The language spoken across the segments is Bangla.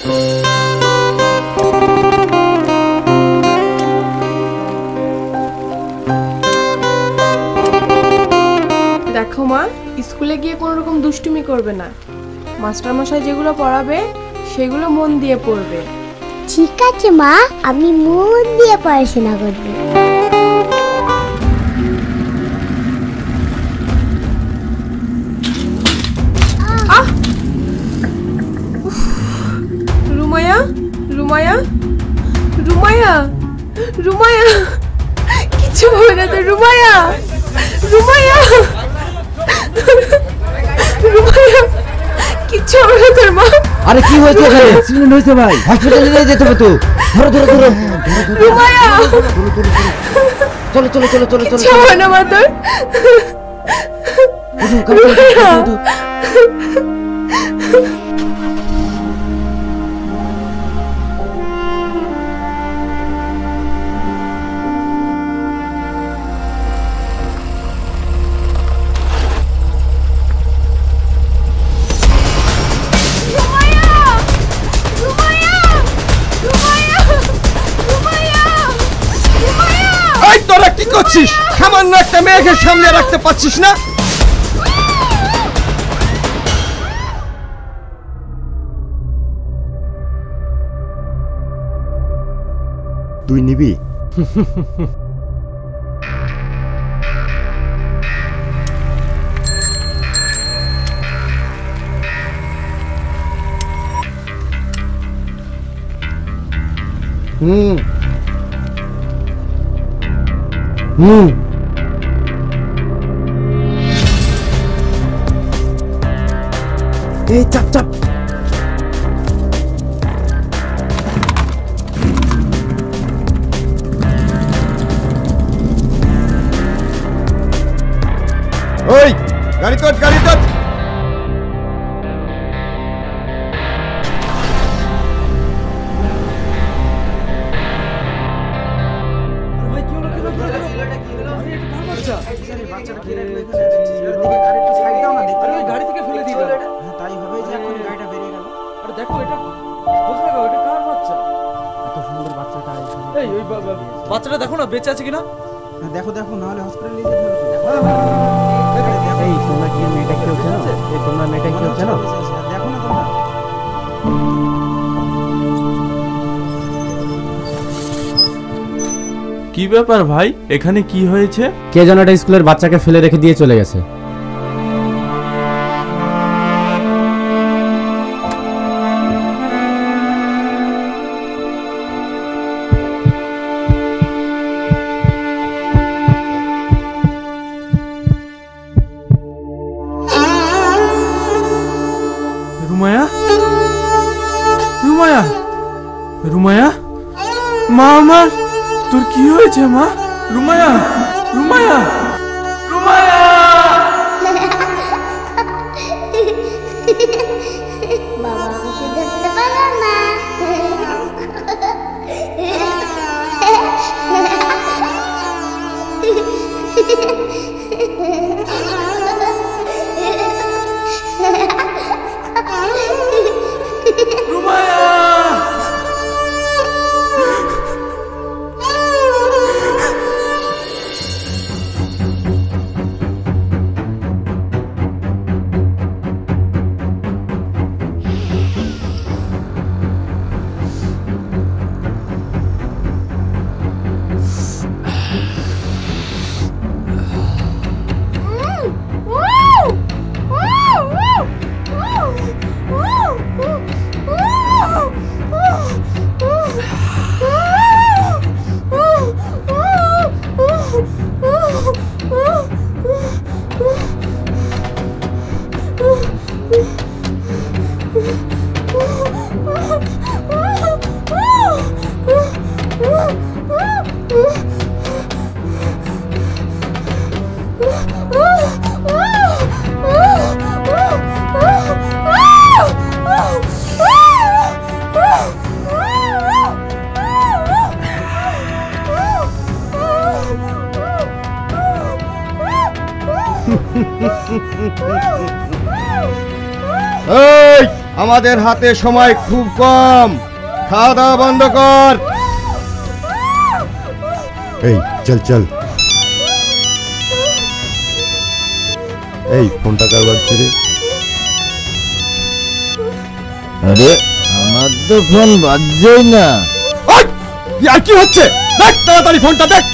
দেখো মা, স্কুলে গিয়ে কোনো রকম দুষ্টুমি করবে না। মাস্টার মশাই যেগুলো পড়াবে সেগুলো মন দিয়ে পড়বে। ঠিক আছে মা, আমি মন দিয়ে পড়াশোনা করব। রুমায়া, রুমায়া, রুমায়া, রুমায়া, কিছু হবে না তো? রুমায়া, রুমায়া, রুমায়া, কিছু হবে না তোর মা? আরে কি হয়েছে এখানে? অ্যাক্সিডেন্ট হয়েছে ভাই, হসপিটালে নিয়ে যেতে হবে তো। ধরো ধরো ধরো। রুমায়া, চলো চলো চলো চলো চলো। কিছু হবে না মা তোর? তোরা কি করছিস? সামান্য একটা মেয়েকে সামনে রাখতে পারছিস না? তুই নিবি? এই চাপ চাপ। ওই গাড়ি তোর, গাড়ি তোর। বাচ্চাটা দেখো না বেঁচে আছে কিনা। দেখো দেখো, না হলে হসপিটালে নিয়ে যেতে হবে। এই তোমরা কি মেয়েটা কেউ চেনো? এই তোমরা মেয়েটা কেউ চেনো? দেখো না তোমরা। কি ব্যাপার ভাই, এখানে কি হয়েছে? কে যেন একটা স্কুলের বাচ্চাকে ফেলে রেখে দিয়ে চলে গেছে। রুমায়া, রুমায়া, রুমায়া, মা আমার, তোর কি হয়েছে মা? রুমায়া, রুমায়া, রুমায়া। বাবা আমাকে ধরতে পারো না। এই আমাদের হাতে সময় খুব কম, খাওয়া দাওয়া বন্ধ কর। এই চল চল। এই ফোনটা কার বাজছে রে? আরে আমার তো ফোন বাজছেই না। ওই, আর কি হচ্ছে? দেখ তাড়াতাড়ি ফোনটা দেখ।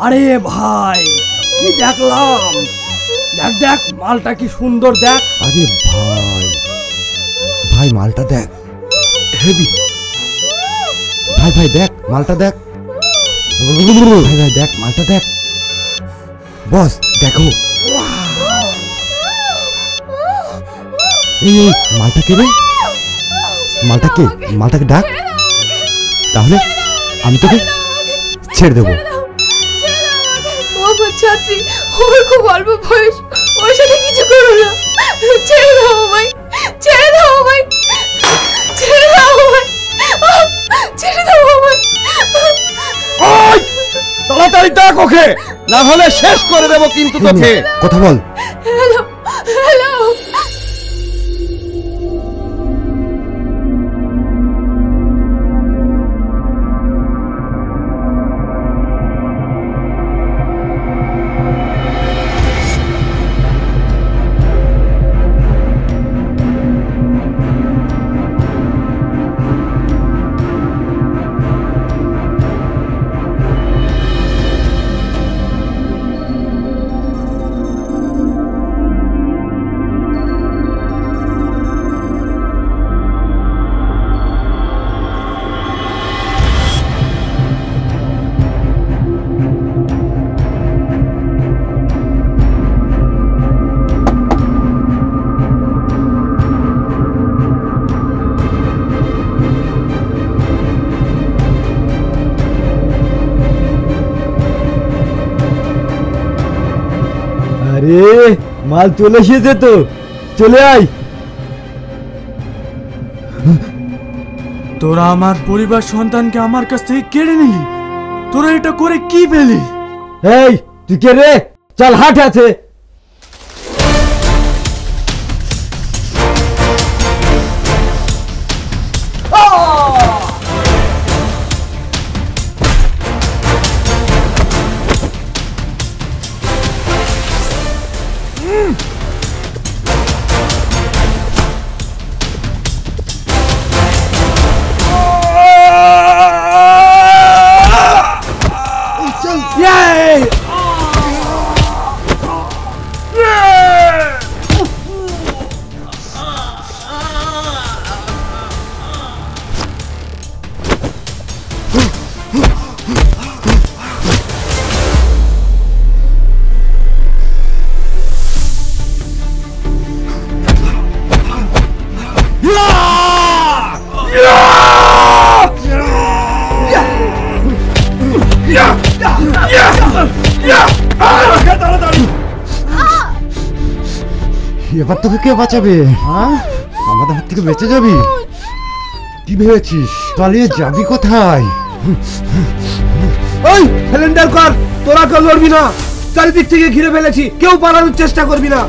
আরে ভাই কি দেখলাম, দেখ দেখ মালটা কি সুন্দর দেখ। আরে ভাই, ভাই মালটা দেখ, হেভি। ভাই ভাই দেখ মালটা দেখ, ভাই ভাই দেখ মালটা দেখ। বস দেখো, এই এই মালটা কে রে? মালটা কে? মালটাকে ডাক, তাহলে আমি তোকে ছেড়ে দেবো। ও আমার ছাত্রী, ওর খুব অল্প বয়স, ওর সাথে কিছু করো না। ছেড়ে দাও আমায়, ছেড়ে দাও আমায়, ছেড়ে দাও আমায়, ছেড়ে দাও আমায়। ওই তাড়াতাড়ি ডাক ওকে, না হলে শেষ করে দেব কিন্তু তোকে। কথা বল। Hello hello. আরে মাল চলে এসেছে তো, চলে আয়। তোরা আমার পরিবার সন্তানকে আমার কাছ থেকে কেড়ে নিলি, তোরা এটা করে কি পেলি? এই তুই কে রে? চল হাট আছে। এবার তোকে কে বাঁচাবে? হ্যাঁ, আমাদের হাত থেকে বেঁচে যাবি? কি ভেবেছিস পালিয়ে যাবি কোথায়? ওই সিলিন্ডার কর, তোরা কেউ লড়বি না। চারিদিক থেকে ঘিরে ফেলেছি, কেউ পালানোর চেষ্টা করবি না।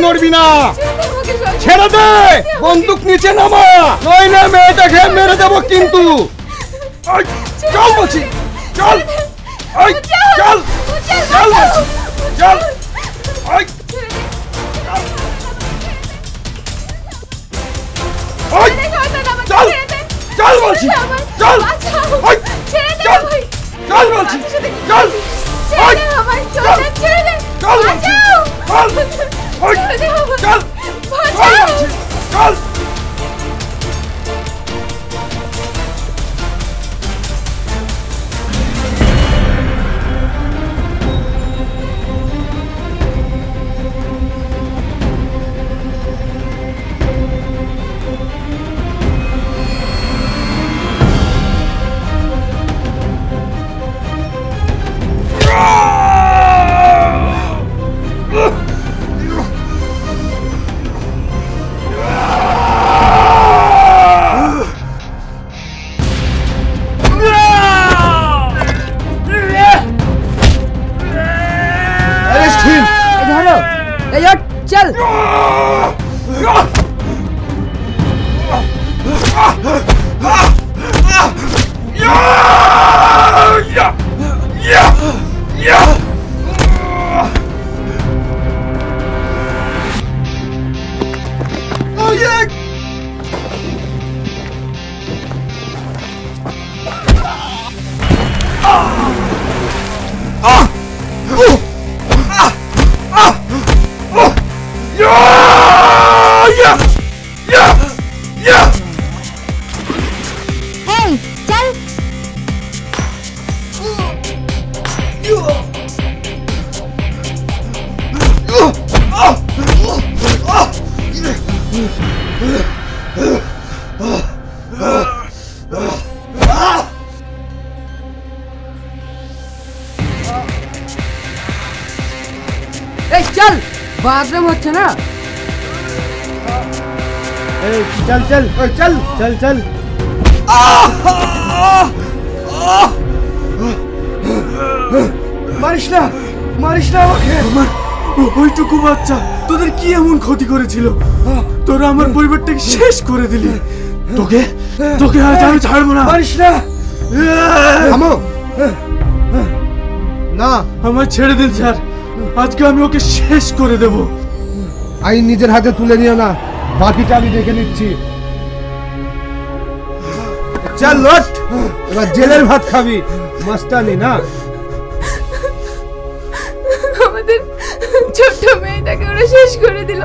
নড়বি না, ছেড়ে দে, বন্দুক নিচে নামা, নইলে মেয়েটাকে মেরে দেবো কিন্তু। চল বলছি, চল, চল, চল বলছি, চল, চল, চল বলছি, চল, চল, চল বলছি, চল, চল, চল বলছি, চল, চল, চল, চল, বাথরুম হচ্ছে না। এই চল চল ওই চল চল চল। মারিস না আমাকে। ওইটুকু বাচ্চা তোদের কি এমন ক্ষতি করেছিল? তোরা আমার পরিবারটাকে শেষ করে দিলি। তোকে তোকে আজ আমি ছাড়বো না। মারিস না। থামো না, আমার ছেড়ে দিন স্যার, আজকে আমি ওকে শেষ করে দেব। আইন নিজের হাতে তুলে নিও না, বাকিটা আমি দেখে নিচ্ছি। চল লট, এবার জেলের ভাত খাবি। মাস্তানি না, আমাদের ছোট্ট মেয়েটাকে ওরা শেষ করে দিল।